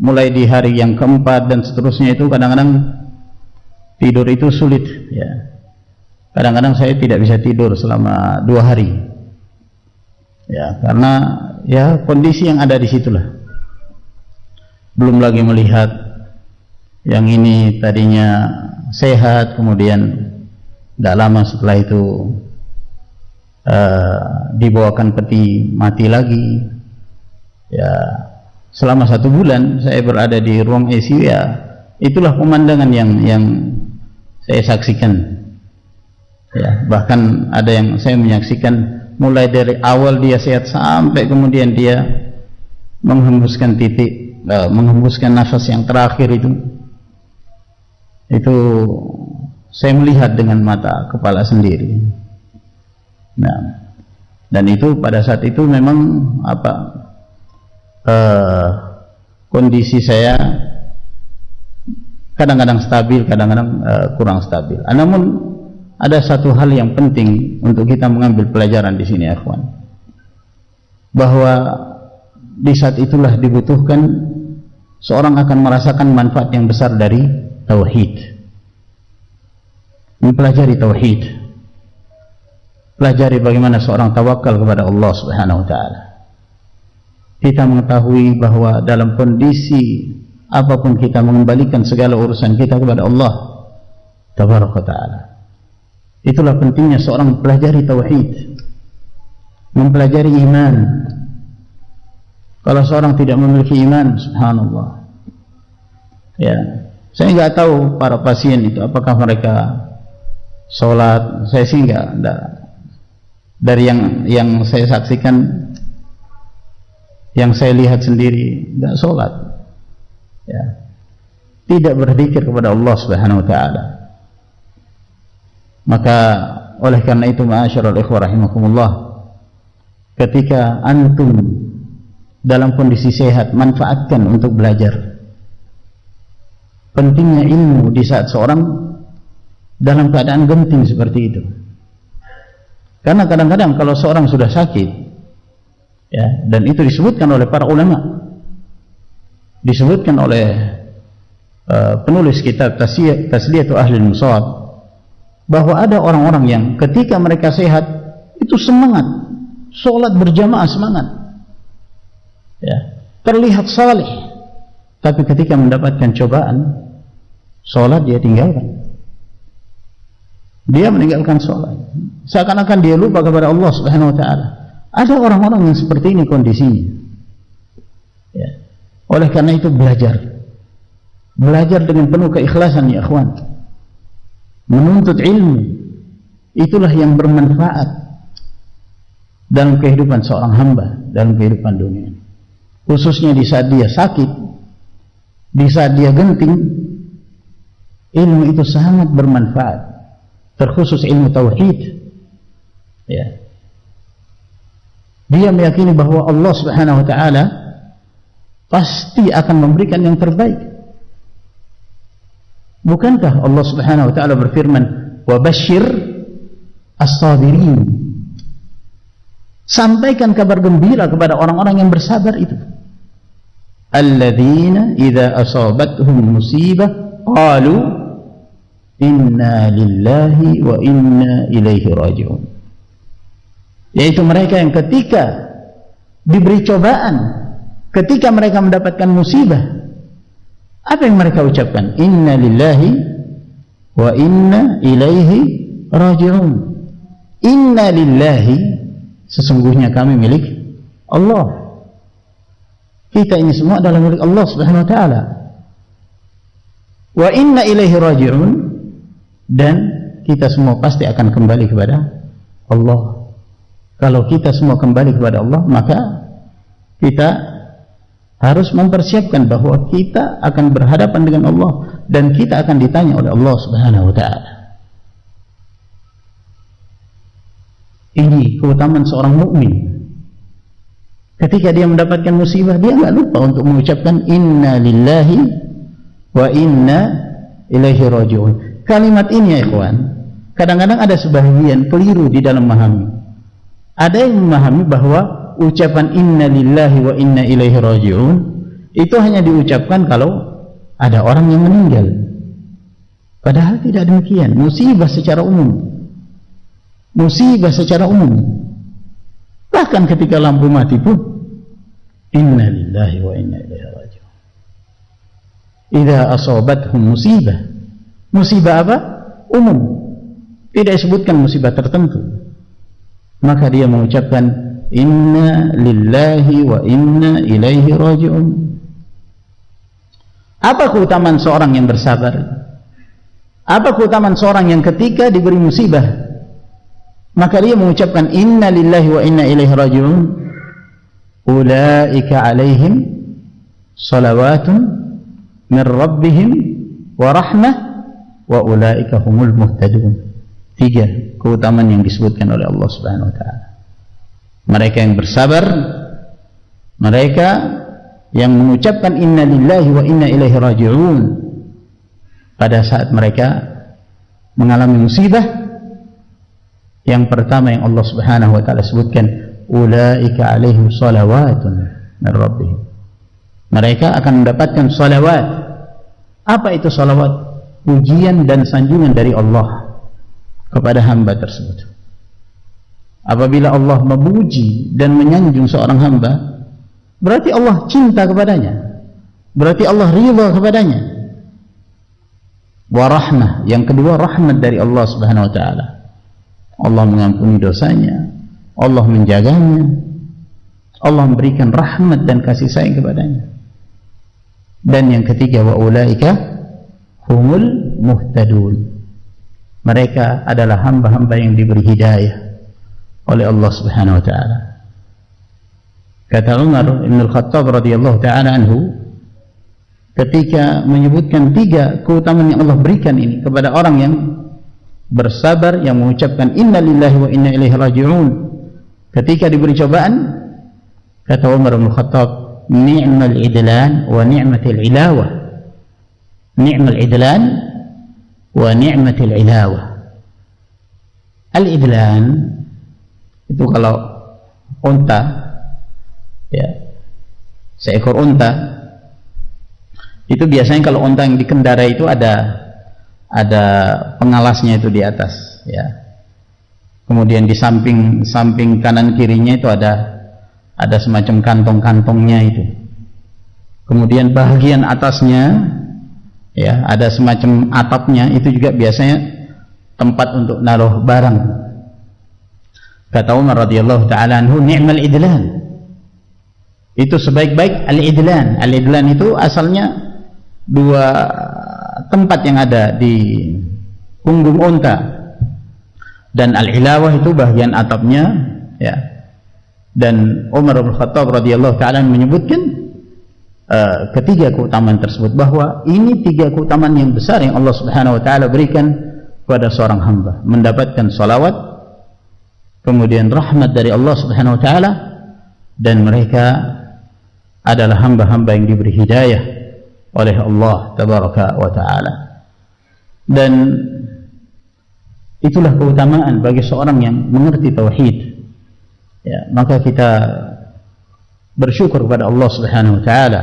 mulai di hari yang keempat dan seterusnya itu kadang-kadang tidur itu sulit ya. Kadang-kadang saya tidak bisa tidur selama 2 hari ya, karena ya kondisi yang ada di situlah. Belum lagi melihat yang ini tadinya sehat, kemudian tidak lama setelah itu dibawakan peti mati lagi ya. Selama 1 bulan saya berada di ruang ICU ya, itulah pemandangan yang saya saksikan ya. Bahkan ada yang saya menyaksikan mulai dari awal dia sehat sampai kemudian dia menghembuskan nafas yang terakhir itu saya melihat dengan mata kepala sendiri. Nah, dan itu pada saat itu memang kondisi saya kadang-kadang stabil, kadang-kadang kurang stabil. Namun ada satu hal yang penting untuk kita mengambil pelajaran di sini, akhwan, bahwa di saat itulah dibutuhkan seorang akan merasakan manfaat yang besar dari tauhid. Mempelajari tauhid, pelajari bagaimana seorang tawakal kepada Allah Subhanahu wa taala. Kita mengetahui bahwa dalam kondisi apapun kita mengembalikan segala urusan kita kepada Allah Tabaraka taala. Itulah pentingnya seorang mempelajari tauhid, mempelajari iman. Kalau seorang tidak memiliki iman, subhanallah ya, saya nggak tahu para pasien itu apakah mereka sholat. Saya sih nggak, dari yang saya saksikan, yang saya lihat sendiri, nggak sholat ya, tidak berzikir kepada Allah Subhanahu wa taala. Maka oleh karena itu, ma'asyiral ikhwah rahimakumullah, ketika antum dalam kondisi sehat, manfaatkan untuk belajar. Pentingnya ilmu di saat seorang dalam keadaan genting seperti itu. Karena kadang-kadang kalau seorang sudah sakit ya, dan itu disebutkan oleh para ulama, disebutkan oleh penulis kitab Tasliyatu Ahlil Musawab, bahwa ada orang-orang yang ketika mereka sehat itu semangat, sholat berjamaah semangat ya, terlihat saleh, tapi ketika mendapatkan cobaan, sholat dia tinggalkan. Dia meninggalkan sholat, seakan-akan dia lupa kepada Allah Subhanahu wa taala. Ada orang-orang yang seperti ini kondisinya ya. Oleh karena itu belajar dengan penuh keikhlasan ya akhwan, menuntut ilmu, itulah yang bermanfaat dalam kehidupan seorang hamba, dalam kehidupan dunia, khususnya di saat dia sakit, di saat dia genting. Ilmu itu sangat bermanfaat, terkhusus ilmu tauhid ya. Dia meyakini bahwa Allah Subhanahu wa taala pasti akan memberikan yang terbaik. Bukankah Allah Subhanahu wa taala berfirman, "Wa basyir as-sabirin." Sampaikan kabar gembira kepada orang-orang yang bersabar itu. Alladzina idza asabatuhum musibah qalu inna lillahi wa inna ilaihi raji'un. Yaitu mereka yang ketika diberi cobaan, ketika mereka mendapatkan musibah, apa yang mereka ucapkan? Inna lillahi wa inna ilaihi raji'un. Inna lillahi, sesungguhnya kami milik Allah. Kita ini semua adalah milik Allah Subhanahu wa taala. Wa inna ilaihi raji'un, dan kita semua pasti akan kembali kepada Allah. Kalau kita semua kembali kepada Allah, maka kita harus mempersiapkan bahwa kita akan berhadapan dengan Allah dan kita akan ditanya oleh Allah Subhanahu wa taala. Ini keutamaan seorang mukmin. Ketika dia mendapatkan musibah, dia enggak lupa untuk mengucapkan inna lillahi wa inna ilaihi raji'un. Kalimat ini ya ikhwan, kadang-kadang ada sebagian keliru di dalam memahami. Ada yang memahami bahwa ucapan inna lillahi wa inna ilaihi raji'un itu hanya diucapkan kalau ada orang yang meninggal. Padahal tidak demikian. Musibah secara umum. Musibah secara umum. Bahkan ketika lampu mati pun inna lillahi wa inna ilaihi raji'un. Idza asabathum musibah. Musibah apa? Umum. Tidak disebutkan musibah tertentu. Maka dia mengucapkan inna lillahi wa inna ilaihi raji'un. Apa keutamaan seorang yang bersabar? Apa keutamaan seorang yang ketika diberi musibah maka dia mengucapkan inna lillahi wa inna ilaihi raji'un? Ulaika alaihim salawatun min rabbihim wa rahmah wa ulaika humul muhtadun. 3 keutamaan yang disebutkan oleh Allah Subhanahu wa taala. Mereka yang bersabar, mereka yang mengucapkan inna lillahi wa inna ilaihi raji'un pada saat mereka mengalami musibah. Yang pertama yang Allah Subhanahu wa taala sebutkan, ulaika alaihim salawatun min rabbihim. Mereka akan mendapatkan salawat. Apa itu salawat? Pujian dan sanjungan dari Allah kepada hamba tersebut. Apabila Allah memuji dan menyanjung seorang hamba, berarti Allah cinta kepadanya, berarti Allah ridha kepadanya. Wa rahmah, yang kedua rahmat dari Allah Subhanahu wa taala. Allah mengampuni dosanya, Allah menjaganya, Allah memberikan rahmat dan kasih sayang kepadanya. Dan yang ketiga, wa ulaika humul muhtadun. Mereka adalah hamba-hamba yang diberi hidayah oleh Allah Subhanahu wa taala. Kata Umar bin Al-Khattab radhiyallahu taala anhu ketika menyebutkan 3 keutamaan yang Allah berikan ini kepada orang yang bersabar, yang mengucapkan inna lillahi wa inna ilaihi raji'un ketika diberi cobaan, kata Umar bin Al-Khattab, ni'mal idlan wa ni'matil ilawah. Ni'mal idlan wa ni'matil ilawah. Al-idlan itu kalau unta, ya, seekor unta itu biasanya kalau unta yang dikendarai itu ada pengalasnya itu di atas, ya. Kemudian di samping kanan kirinya itu ada semacam kantong-kantongnya itu. Kemudian bagian atasnya, ya, ada semacam atapnya, itu juga biasanya tempat untuk naruh barang. Kata Umar radhiyallahu taala anhu, ni'mal idlan. Itu sebaik-baik al-idlan. Al-idlan itu asalnya 2 tempat yang ada di punggung unta. Dan al-ilawah itu bagian atapnya, ya. Dan Umar bin Khattab radhiyallahu taala menyebutkan ketiga keutamaan tersebut, bahwa ini 3 keutamaan yang besar yang Allah Subhanahu wa taala berikan kepada seorang hamba, mendapatkan salawat, kemudian rahmat dari Allah Subhanahu wa taala, dan mereka adalah hamba-hamba yang diberi hidayah oleh Allah tabaraka wa taala. Dan itulah keutamaan bagi seorang yang mengerti tauhid, ya. Maka kita bersyukur kepada Allah Subhanahu wa taala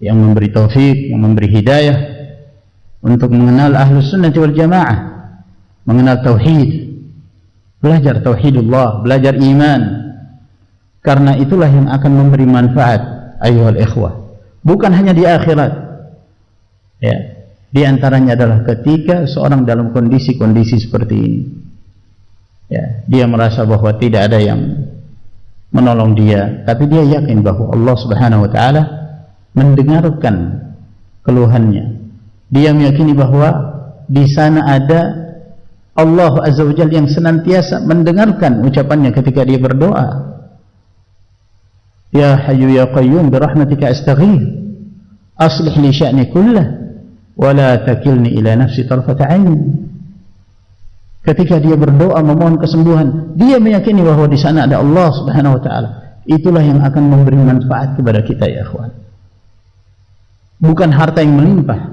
yang memberi taufik, yang memberi hidayah untuk mengenal Ahlus Sunnah wal Jamaah, mengenal tauhid, belajar tauhidullah, belajar iman. Karena itulah yang akan memberi manfaat, ayyuhal ikhwah, bukan hanya di akhirat, ya. Di antaranya adalah ketika seorang dalam kondisi-kondisi seperti ini, ya, dia merasa bahwa tidak ada yang menolong dia, tapi dia yakin bahwa Allah Subhanahu wa taala mendengarkan keluhannya. Dia meyakini bahwa di sana ada Allah Azza wa Jalla yang senantiasa mendengarkan ucapannya ketika dia berdoa. Ya Hayyu ya Qayyum bi rahmatika astaghith aslih li sya'ni kullah wa la takilni ila nafsi tarfata 'ain. Ketika dia berdoa memohon kesembuhan, dia meyakini bahwa di sana ada Allah Subhanahu wa taala. Itulah yang akan memberi manfaat kepada kita ya ikhwan. Bukan harta yang melimpah.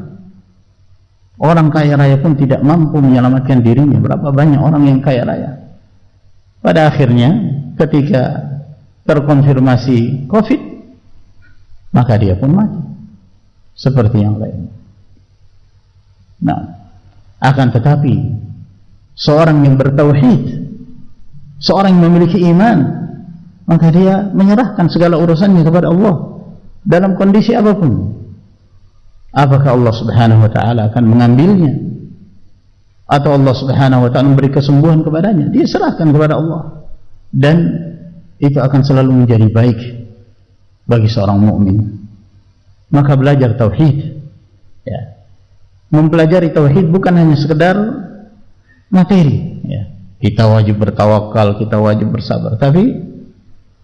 Orang kaya raya pun tidak mampu menyelamatkan dirinya. Berapa banyak orang yang kaya raya. Pada akhirnya ketika terkonfirmasi COVID, maka dia pun mati seperti yang lain. Nah, akan tetapi seorang yang bertauhid, seorang yang memiliki iman, maka dia menyerahkan segala urusannya kepada Allah dalam kondisi apapun. Apakah Allah Subhanahu wa taala akan mengambilnya atau Allah Subhanahu wa taala memberi kesembuhan kepadanya, dia serahkan kepada Allah, dan itu akan selalu menjadi baik bagi seorang mukmin. Maka belajar tauhid, ya. Mempelajari tauhid bukan hanya sekedar materi, ya. Kita wajib bertawakal, kita wajib bersabar, tapi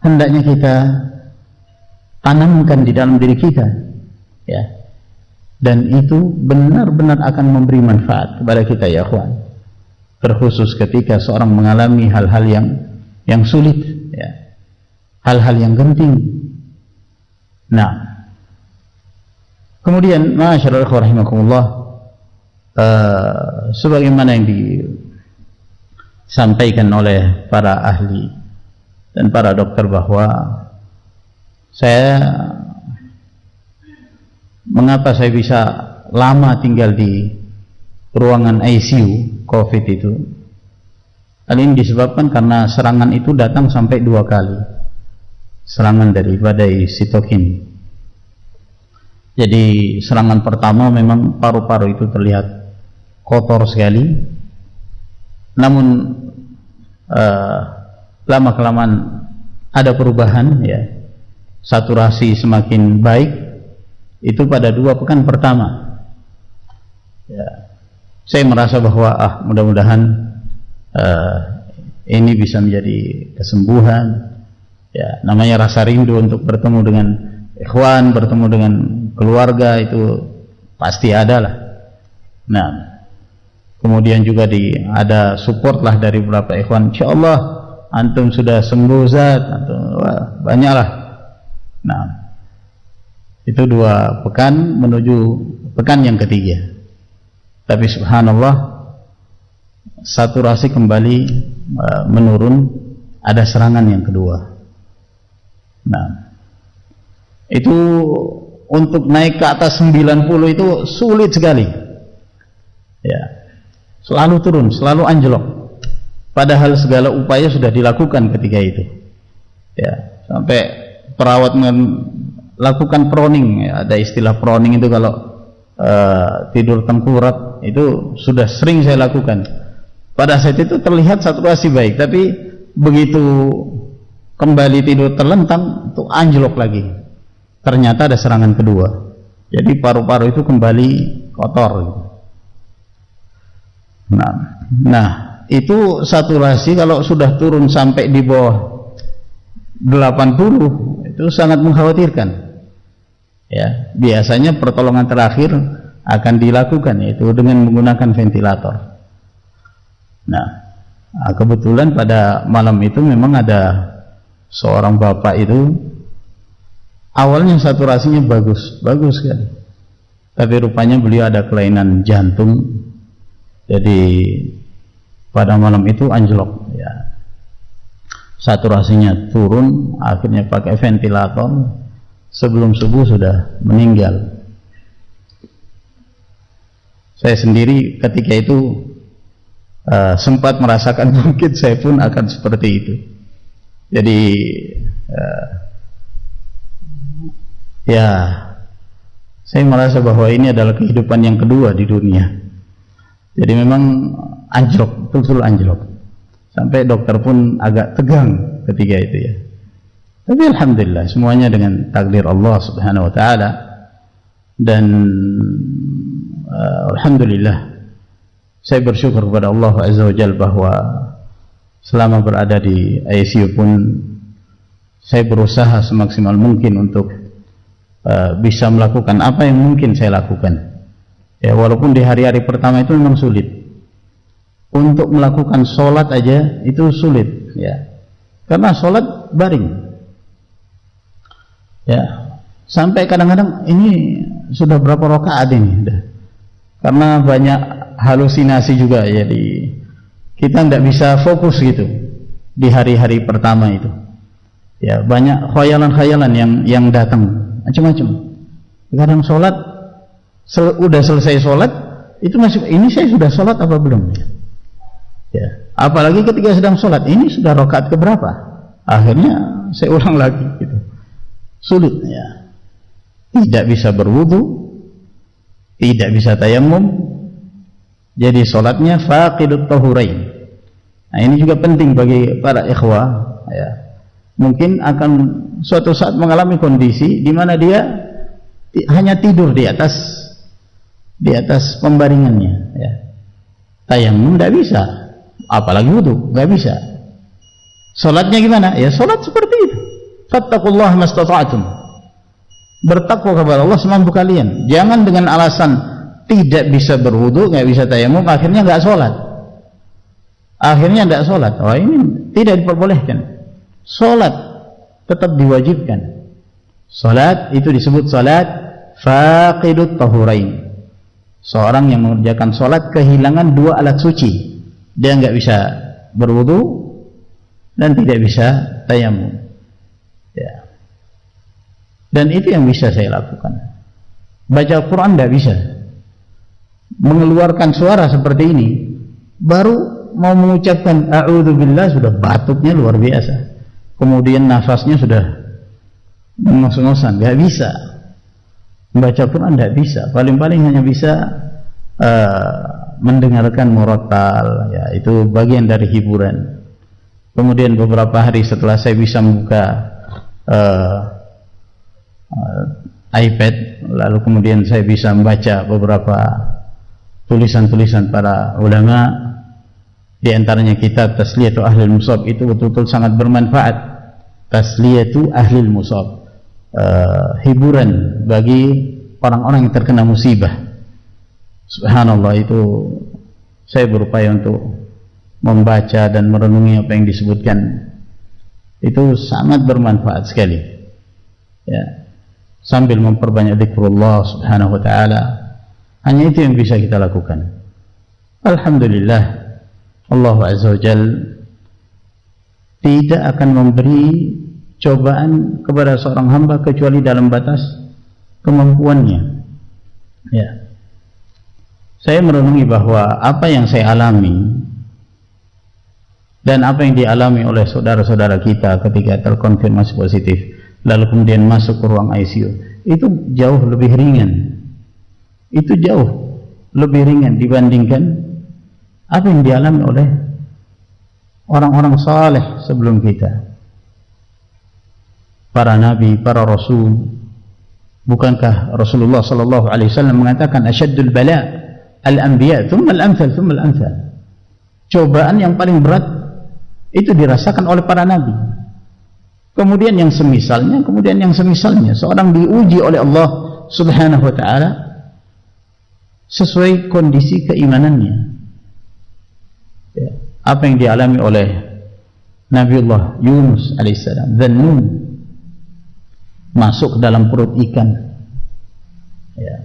hendaknya kita tanamkan di dalam diri kita, ya. Dan itu benar-benar akan memberi manfaat kepada kita ya ikhwan. Terkhusus ketika seorang mengalami hal-hal yang sulit, ya. Hal-hal yang genting. Nah, kemudian ma'asyiral ikhwah rahimakumullah, sebagaimana yang disampaikan oleh para ahli dan para dokter bahwa mengapa saya bisa lama tinggal di ruangan ICU COVID itu, hal ini disebabkan karena serangan itu datang sampai 2 kali, serangan dari badai sitokin. Jadi serangan pertama memang paru-paru itu terlihat kotor sekali, namun lama-kelamaan ada perubahan, ya, saturasi semakin baik. Itu pada 2 pekan pertama, ya, saya merasa bahwa mudah-mudahan ini bisa menjadi kesembuhan, ya. Namanya rasa rindu untuk bertemu dengan ikhwan, bertemu dengan keluarga itu pasti ada lah. Nah, kemudian juga ada support lah dari beberapa ikhwan. Insyaallah antum sudah sembuh Zat, banyak lah. Nah, itu 2 pekan menuju pekan yang ketiga. Tapi subhanallah, saturasi kembali menurun, ada serangan yang kedua. Nah, itu untuk naik ke atas 90 itu sulit sekali, ya. Selalu turun, selalu anjlok. Padahal segala upaya sudah dilakukan ketika itu, ya. Sampai perawat lakukan proning, ya. Ada istilah proning itu kalau tidur tengkurap, itu sudah sering saya lakukan. Pada saat itu terlihat saturasi baik, tapi begitu kembali tidur terlentang itu anjlok lagi. Ternyata ada serangan kedua, jadi paru-paru itu kembali kotor. Nah, itu saturasi kalau sudah turun sampai di bawah 80 itu sangat mengkhawatirkan. Ya, biasanya pertolongan terakhir akan dilakukan, yaitu dengan menggunakan ventilator. Nah, kebetulan pada malam itu memang ada seorang bapak itu awalnya saturasinya bagus sekali, tapi rupanya beliau ada kelainan jantung, jadi pada malam itu anjlok, ya. Saturasinya turun, akhirnya pakai ventilator, sebelum subuh sudah meninggal. Saya sendiri ketika itu sempat merasakan mungkin saya pun akan seperti itu. Jadi ya, saya merasa bahwa ini adalah kehidupan yang kedua di dunia. Jadi memang anjlok, betul anjlok. Sampai dokter pun agak tegang ketika itu, ya. Tapi alhamdulillah semuanya dengan takdir Allah Subhanahu wa taala, dan alhamdulillah saya bersyukur kepada Allah Azza wa Jalla bahwa selama berada di ICU pun saya berusaha semaksimal mungkin untuk bisa melakukan apa yang mungkin saya lakukan. Ya, walaupun di hari-hari pertama itu memang sulit. Untuk melakukan sholat aja itu sulit, ya. Karena sholat baring. Ya, sampai kadang-kadang ini sudah berapa rakaat ini, karena banyak halusinasi juga, jadi kita tidak bisa fokus gitu di hari-hari pertama itu. Ya, banyak khayalan-khayalan yang datang macam-macam. Kadang sholat udah selesai sholat itu masih, ini saya sudah sholat apa belum? Ya, apalagi ketika sedang sholat, ini sudah rakaat keberapa? Akhirnya saya ulang lagi gitu. Sulit, ya. Tidak bisa berwudu, tidak bisa tayammum, jadi sholatnya faqidut tahurain. Nah, ini juga penting bagi para ikhwah, ya. Mungkin akan suatu saat mengalami kondisi di mana dia hanya tidur di atas pembaringannya, ya. Tayammum tidak bisa, apalagi wudu nggak bisa. Sholatnya gimana? Ya sholat seperti itu. Fattaqullaha mastata'tum. Bertakwa kepada Allah semampu kalian. Jangan dengan alasan tidak bisa berwudu, nggak bisa tayammum, akhirnya nggak sholat. Akhirnya tidak sholat. Oh, ini tidak diperbolehkan. Sholat tetap diwajibkan. Sholat itu disebut sholat faqidut tahurain. Seorang yang mengerjakan sholat kehilangan dua alat suci. Dia nggak bisa berwudu dan tidak bisa tayammum, ya. Dan itu yang bisa saya lakukan. Baca Al-Quran tidak bisa. Mengeluarkan suara seperti ini, baru mau mengucapkan a'udzubillah sudah batuknya luar biasa. Kemudian nafasnya sudah ngos-ngosan, nggak bisa. Membaca Al-Quran tidak bisa. Paling-paling hanya bisa mendengarkan murattal, ya, itu bagian dari hiburan. Kemudian beberapa hari setelah saya bisa membuka iPad, lalu kemudian saya bisa membaca beberapa tulisan-tulisan para ulama, di antaranya kitab Tasliyatu Ahlil Musab, itu betul-betul sangat bermanfaat. Tasliyatu Ahlil Musab, hiburan bagi orang-orang yang terkena musibah. Subhanallah, itu saya berupaya untuk membaca dan merenungi apa yang disebutkan. Itu sangat bermanfaat sekali, ya. Sambil memperbanyak zikrullah subhanahu wa ta'ala. Hanya itu yang bisa kita lakukan. Alhamdulillah, Allah azza wa jal tidak akan memberi cobaan kepada seorang hamba kecuali dalam batas kemampuannya, ya. Saya merenungi bahwa apa yang saya alami dan apa yang dialami oleh saudara-saudara kita ketika terkonfirmasi positif, lalu kemudian masuk ke ruang ICU, itu jauh lebih ringan. Itu jauh lebih ringan dibandingkan apa yang dialami oleh orang-orang saleh sebelum kita. Para nabi, para rasul. Bukankah Rasulullah sallallahu alaihi wasallam mengatakan asyaddul bala al-anbiya, thumma al-amthal, thumma al-amthal. Cobaan yang paling berat itu dirasakan oleh para nabi. Kemudian yang semisalnya, kemudian yang semisalnya. Seorang diuji oleh Allah subhanahu wa ta'ala sesuai kondisi keimanannya, ya. Apa yang dialami oleh Nabiullah Yunus alaihissalam, Dzannun, masuk dalam perut ikan, ya.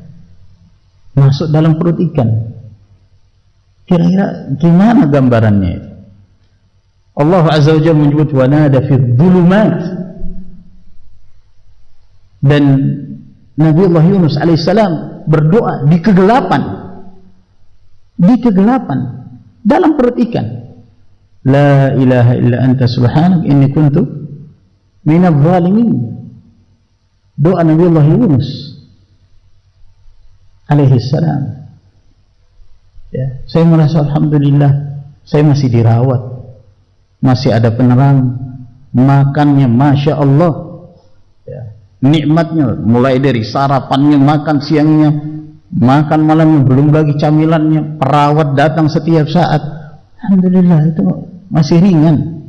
Masuk dalam perut ikan. Kira-kira gimana gambarannya itu? Allah azza wa jalla menyebut wanada fi dhulumat, dan Nabiullah Yunus alaihissalam berdoa di kegelapan, dalam perut ikan. La ilaha illa anta subhanak inni kuntu minadh dhalimin. Doa Nabiullah Yunus alaihissalam, ya. Saya merasa alhamdulillah saya masih dirawat, masih ada penerang, makannya masya Allah, ya. Nikmatnya mulai dari sarapannya, makan siangnya, makan malamnya, belum lagi camilannya, perawat datang setiap saat. Alhamdulillah, itu masih ringan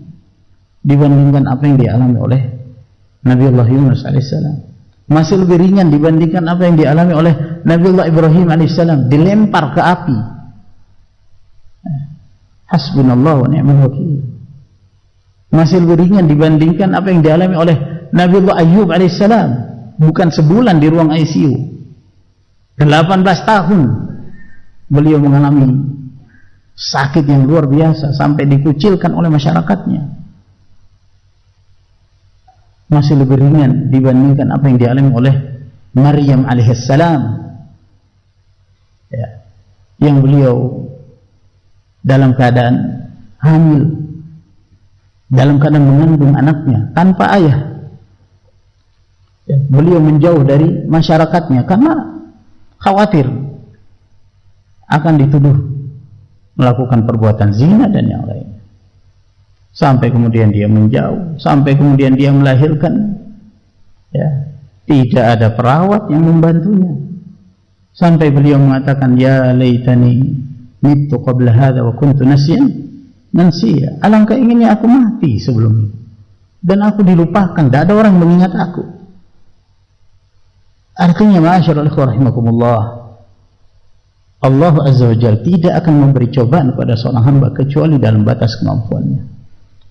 dibandingkan apa yang dialami oleh Nabiullah Yunus alaihissalam. Masih lebih ringan dibandingkan apa yang dialami oleh Nabiullah Ibrahim alaihissalam, dilempar ke api. Hasbunallah wa ni'mal wakil. Masih lebih ringan dibandingkan apa yang dialami oleh Nabiullah Ayyub alaihissalam, bukan sebulan di ruang ICU, 18 tahun beliau mengalami sakit yang luar biasa sampai dikucilkan oleh masyarakatnya. Masih lebih ringan dibandingkan apa yang dialami oleh Maryam alaihissalam, ya, yang beliau dalam keadaan hamil, dalam keadaan mengandung anaknya tanpa ayah, ya, beliau menjauh dari masyarakatnya karena khawatir akan dituduh melakukan perbuatan zina dan yang lain. Sampai kemudian dia menjauh, sampai kemudian dia melahirkan, ya, tidak ada perawat yang membantunya, sampai beliau mengatakan, ya laitani mittu qabla hadha wa kuntu nasyan mansiya, alangkah inginnya aku mati sebelum ini dan aku dilupakan, tidak ada orang mengingat aku. Artinya ma'asyiral ikhwah rahimakumullah, Allah Azza wa Jalla tidak akan memberi cobaan kepada seorang hamba kecuali dalam batas kemampuannya.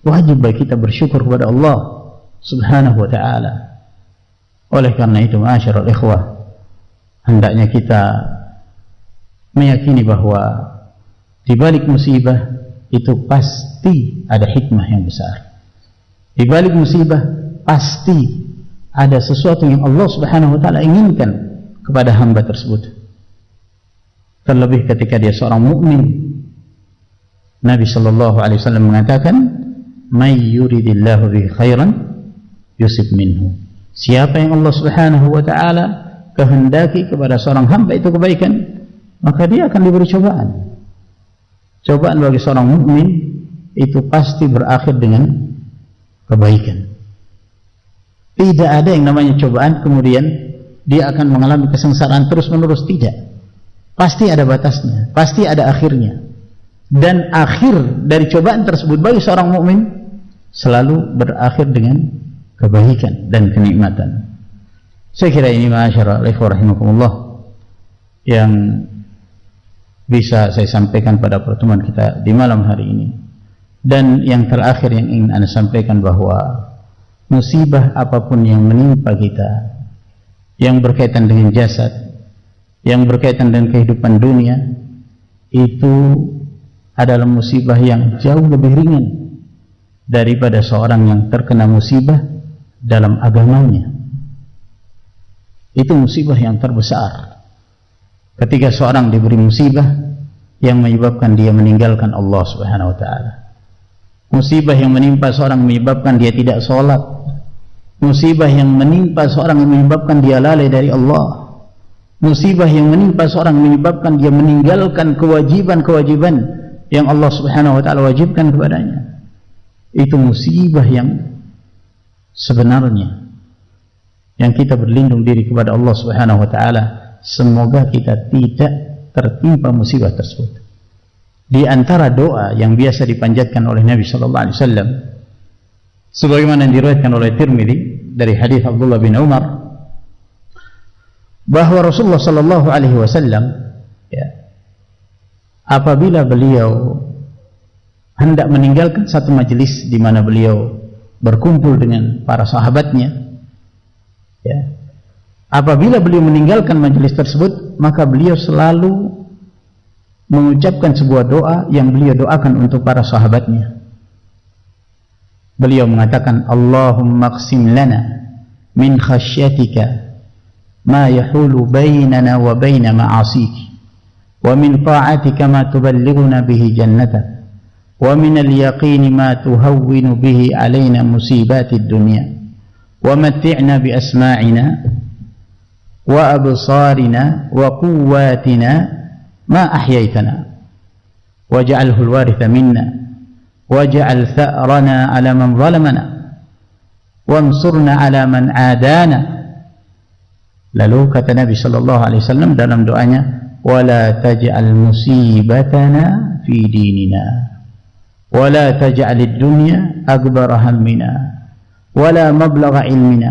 Wajib bagi kita bersyukur kepada Allah Subhanahu wa ta'ala. Oleh karena itu ma'asyiral ikhwah, hendaknya kita meyakini bahwa di balik musibah itu pasti ada hikmah yang besar. Di balik musibah pasti ada sesuatu yang Allah Subhanahu wa ta'ala inginkan kepada hamba tersebut. Terlebih ketika dia seorang mukmin. Nabi sallallahu alaihi wasallam mengatakan, may yuridillahu bihi khairan yusib minhu. Siapa yang Allah Subhanahu wa ta'ala kehendaki kepada seorang hamba itu kebaikan, maka dia akan diberi cobaan. Cobaan bagi seorang mukmin itu pasti berakhir dengan kebaikan. Tidak ada yang namanya cobaan kemudian dia akan mengalami kesengsaraan terus-menerus, tidak. Pasti ada batasnya, pasti ada akhirnya. Dan akhir dari cobaan tersebut bagi seorang mukmin selalu berakhir dengan kebaikan dan kenikmatan. Saya kira ini ma'asyiral ikhwah rahimakumullah yang bisa saya sampaikan pada pertemuan kita di malam hari ini. Dan yang terakhir yang ingin Anda sampaikan bahwa musibah apapun yang menimpa kita, yang berkaitan dengan jasad, yang berkaitan dengan kehidupan dunia, itu adalah musibah yang jauh lebih ringan daripada seorang yang terkena musibah dalam agamanya. Itu musibah yang terbesar. Ketika seorang diberi musibah yang menyebabkan dia meninggalkan Allah Subhanahu wa ta'ala, musibah yang menimpa seorang menyebabkan dia tidak sholat, musibah yang menimpa seorang yang menyebabkan dia lalai dari Allah, musibah yang menimpa seorang menyebabkan dia meninggalkan kewajiban-kewajiban yang Allah Subhanahu wa ta'ala wajibkan kepadanya. Itu musibah yang sebenarnya yang kita berlindung diri kepada Allah Subhanahu wa ta'ala, semoga kita tidak tertimpa musibah tersebut. Di antara doa yang biasa dipanjatkan oleh Nabi sallallahu alaihi wasallam, sebagaimana yang diriwayatkan oleh Tirmidzi dari hadis Abdullah bin Umar, bahwa Rasulullah sallallahu alaihi wasallam, ya, apabila beliau hendak meninggalkan satu majelis di mana beliau berkumpul dengan para sahabatnya, ya, apabila beliau meninggalkan majelis tersebut, maka beliau selalu mengucapkan sebuah doa yang beliau doakan untuk para sahabatnya. Beliau mengatakan, Allahumma qsim lana min khasyatika ma yahulu bainana wa baina ma'asik, wa min ta'atika ma tuballighuna bihi jannatak, wa min al-yaqini ma tuhawwinu bihi alaina musibatid dunya, wa matti'na bi asma'ina wa absarina wa quwwatina ma ahyaytana, waj'alhu al-waritha minna, waj'al tha'rana 'ala man zalamana, wansurna 'ala man 'adana. Lalu kata Nabi sallallahu alaihi wasallam dalam doanya, wala taj'al musibatana fi dinina, wala taj'alid dunya akbar hammina, wala mablagha ilmina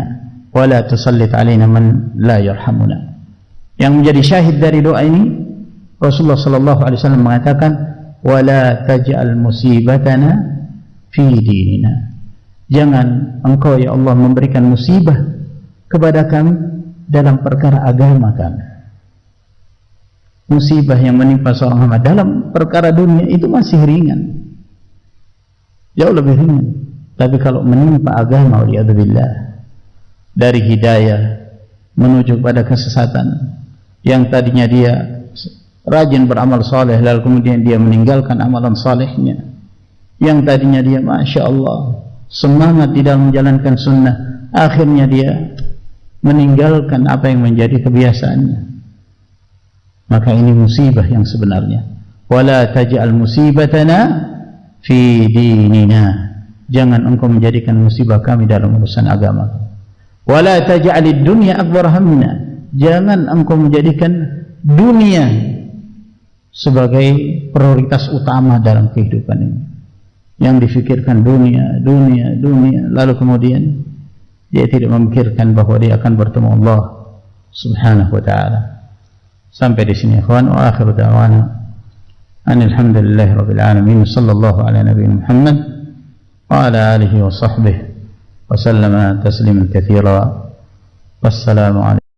wala tusallit alaina man la yarhamuna. Yang menjadi syahid dari doa ini, Rasulullah sallallahu alaihi wasallam mengatakan, wala taj'al musibatana fi dinina. Jangan engkau ya Allah memberikan musibah kepada kami dalam perkara agama kami. Musibah yang menimpa seorang hamba dalam perkara dunia itu masih ringan, jauh lebih ringan. Tapi kalau menimpa agama, waliyadzubillah, dari hidayah menuju pada kesesatan, yang tadinya dia rajin beramal saleh lalu kemudian dia meninggalkan amalan salehnya, yang tadinya dia masya Allah semangat di dalam menjalankan sunnah, akhirnya dia meninggalkan apa yang menjadi kebiasaannya. Maka ini musibah yang sebenarnya. Wala taj'al musibatana fi dinina. Jangan engkau menjadikan musibah kami dalam urusan agama. Wala taj'alid dunya akbar hammina. Jangan engkau menjadikan dunia sebagai prioritas utama dalam kehidupan ini. Yang difikirkan dunia, lalu kemudian dia tidak memikirkan bahwa dia akan bertemu Allah Subhanahu wa taala. Sampai di sini ikhwan, wa akhiru da'wana alhamdulillahi rabbil alamin, sallallahu ala nabiyina Muhammad wa ala alihi wa sahbihi wa sallama tasliman katsira. Wassalamu alaikum.